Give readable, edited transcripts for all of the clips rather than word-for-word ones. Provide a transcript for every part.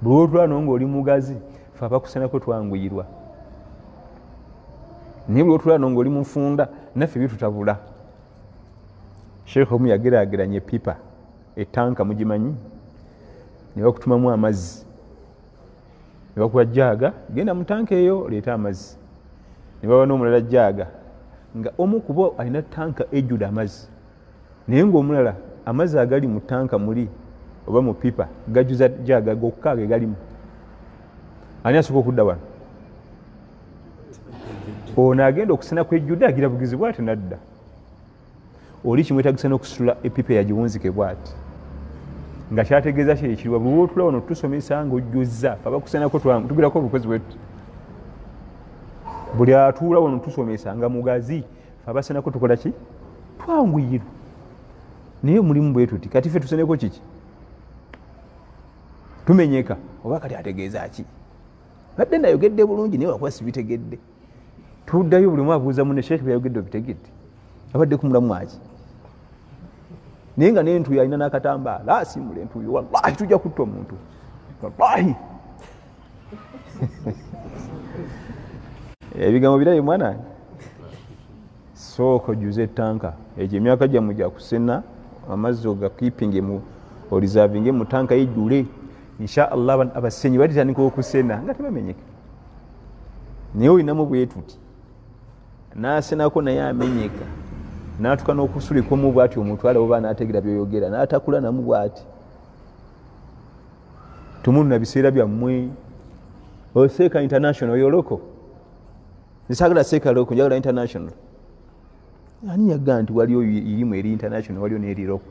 buli lwotula nong'oli mugazi fe abakusenako twanguyirwa naye buli lwotula nong'oli mufunda naffe bitutabula. Sheikh omu yageraageranya epipa etanka mugimanyi ne bakutumamu amazzi ne bakuwa jaaga genda mu tanka eyo leeta amazzi ne baba n'omulala jaaga nga omu kubo alina tanka ejjula amazzi naye ng'omulala amazzi agali mu tanka muli oba mu pipa gajuza jaaga gokka ge galimu. Ani asooka okudda wano? Ono agenda okusena kwejjudde agira bugizi bw'ati nadda. Oli kimwetagisa n'okusitula epipa yagiwunzike bw'ati nga kyategeeza kyekiriwa buli lwotula wano tusomesa ng'ojjuzza fe abakusenako tugirako obukozi bwetu. Buli atuula wano tusomesa nga mugazi fe abasenako tukola ki? Twanguyirwa. Naye mulimu bwe tuti kati ffe tuseneko kiki? Tumenyeka oba kati ategeeza ki? Badde nayogedde bulungi naye wakuba sibitegedde. Tuddayo buli mwe abuuza munne Sheikh byayogedde obitegedde. Abadde ku mulamu aki. Naye nga n'entuuyo alina n'akatambaala asimula entuuyo wallahi tujja kutta omuntu. Wallahi. Ebigambo birayi mwana. Sooka ojjuze ettanka. Egyo emyaka gyammwe gya kusena amazzi ogakiipinge mu orizavinge mu tanka ejjule. Insha Allah abasenyi batandika okusena nga tebamenyeka. Naye olinamu bwetuti n'asenako naye amenyeka n'atuuka n'okusulikwamu bw'ati omutwala oba n'ategeera by'oyogera n'atakula namu bw'ati. Tumunna biseera byammwe oseeka international yoloko nisagala seeka loko njagala international. Ani yagamba nti waliyo irimu eri international waliyo n'eri loko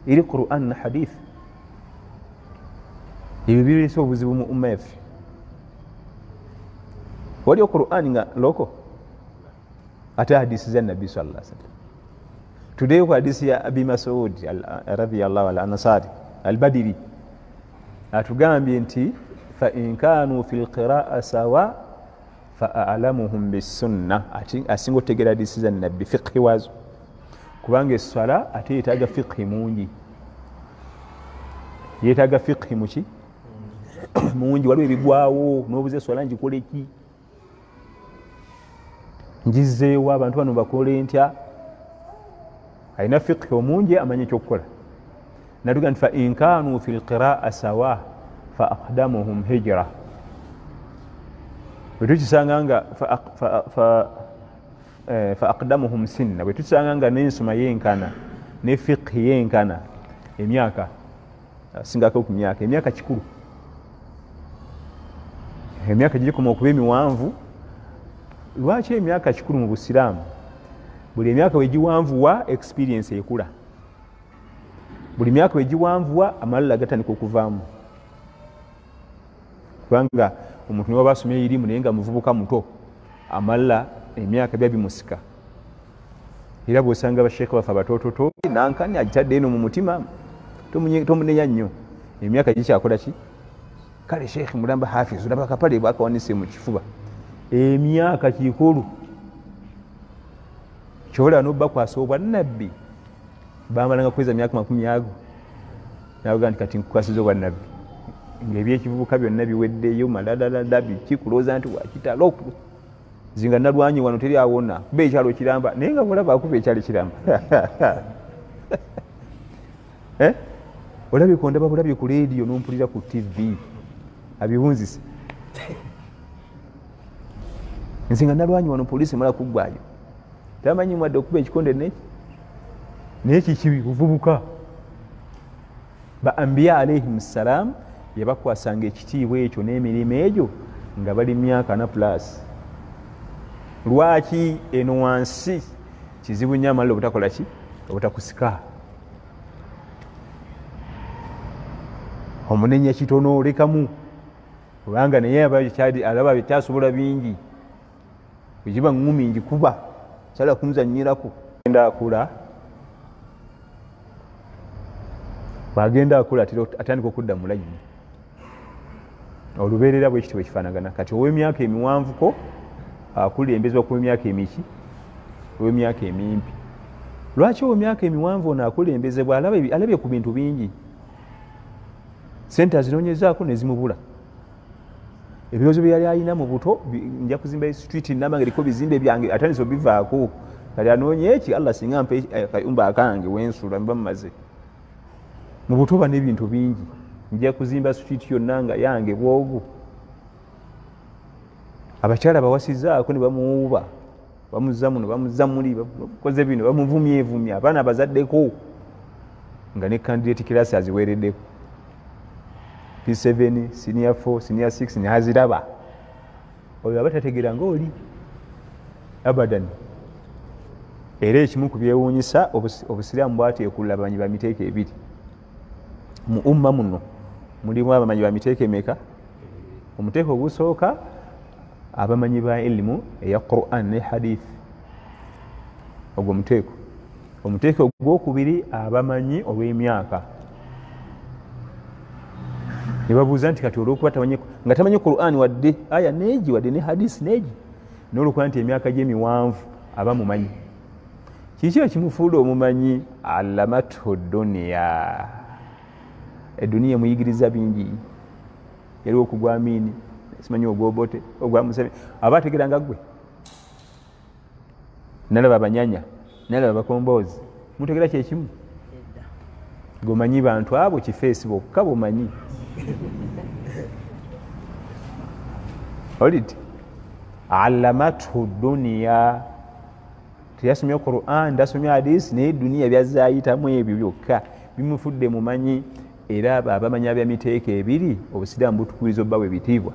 eri Quran na hadith. Ebyo bireese obuzibu mu umma yaffe. Waliyo Quran nga loko ate hadisi za Nabi sallallahu alaihi wasallam. Today kwa hadisi ya Abi Mas'ud radhiyallahu al-Ansari al-Badri atugambye nti fa in kanu fil qira'a sawa fa a'lamuhum bis sunnah. Ati asingo tegera hadisi za Nabi fiqhi wazo kubanga essala ate yetaaga fiqhi mungi. Yetaaga fiqhi muki mungi. Waliwo ebigwawo n'obuze essala ngikole ki njizeewo abantu bano bakole ntya. Alina fiqhi omungi amanye ekyokukola. Natuga nti fa in kanu fil qira'a sawa fa aqdamuhum hijra. Bwe tukisanga nga fa aqdamuhum sinna, bwe tukisanga nga n'ensoma yenkana ne fiqhi yenkana emyaka singako ku myaka emyaka kikulu. Emyaka gikoma okuba emiwanvu. Lwaki emyaka kikulu mu Busiraamu? Buli emyaka wegiwanvuwa experience ekula. Buli myaka wegiwanvuwa amalala gatandika okuvaamu. Kubanga omuntu niwe basomye irimu naye nga muvubuka muto amalala emyaka bya bimusika. Era bw'osanga basheekhe bafe abatoototo nankani agitadde eno mu mutima tomunenya nnyo. Emyaka gikyakola ki? Kale Sheikh mulamba hafiz olaba kapale bwakawanise mu kifuba. Emyaka kikulu kyola n'obba kwasoobwa Nabbi bamalanga kweza myaka 10 navuga nti kati nkukwasiza obwa Nabbi ng'ebyekivubuka byonna biweddeyo maladalada bikikulooza nti wakitalo zinga nalwanyi wano teri awona kuba ekyalo kiramba naye nga mulaba akuba ekyalo kiramba. Olabye kondaba bulabye ku leediyo n'ompulira ku TV abiwunzise. Nsinga nalwanyi wano poliisi mala kuggwayo tamanyi mwadde okuba ekikonde neki naye kikibi kuvubuka. Ba ambiya alayhim salam yabakwasanga ekitiibwa ekyo n'emirimu egyo nga bali myaka na plus. Lwaki eno wansi kizibu nnyo amalala obutakola ki? Obutakusika. Omunenya kitono olekamu kubanga naye alaba bitasobola bingi. Ekiba ngumi njikuba sala kumuzanyirako. Agenda akula bagenda akula atandika okudda mu layini. Olubeerera bwe kityo bwe kifaanagana. Kati ow'emyaka emiwanvuko akulembezebwa ku emyaka emiki ow'emyaka emimpi. Lwaki ow'emyaka emiwanvu ono akulembezebwa alabye ku bintu bingi. sente azinonyezaako nezimubula. Ebirowoozo bye yali alina mu buto, nja kuzimba street namange eriko bizimbe byange atandise obivaako kali anoonye eki Allah singa mpe akayumba akange wensula mba mumaze. Mu buto bano ebintu bingi, nja kuzimba street yonna nga yange bwogu. Abakyala bawasizaako ne bamuwuuba, bamuzza muno bamuzza muli, bakoze bino bamuvumyevumya, abaana bazaddeko nga ne candidate class aziweereddeko. P7, senior 4, senior 6 naziraba. Oyo abatategeera ng'oli abadan. Era ekimu ku byewuunyisa obusiraamu bwateekulla abamanyi ba miteeko ebiri. Mu umma muno mulimu abamanyi ba miteeko emeka? Omuteeko ogusooka abamanyi ba ilimu eya Quran ne hadith. Ogwo muteeko. Omuteeko ogwokubiri abamanyi olw'emyaka. Ne babuuza nti kati olw'okuba nga tamanyi Quran wadde aya neegi wadde ne hadisi neegi n'olwokuba nti emyaka gye miwanvu aba mumanyi. Kiki ekimufuula omumanyi? Allamathu duniya. Eduniya muyigiriza bingi. Yaliwo okugwa Amini, simanyi ogwobote, ogwa Museveni. Aba ategeera nga ggwe. Nalaba abanyanya, nalaba abakomboozi. Mutegeera kyekimu? Gomanyi bantu abo kifeesi bokka bomanyi. Olid allamathu duniya. Teyasomye Quran, tasomye hadisi, naye duniya byazaayitamu ebyo byokka bimufudde mumanyi. Era abamanyi ab'emiteeko ebiri obusiraamu butukubiriza obbawe ebitiibwa.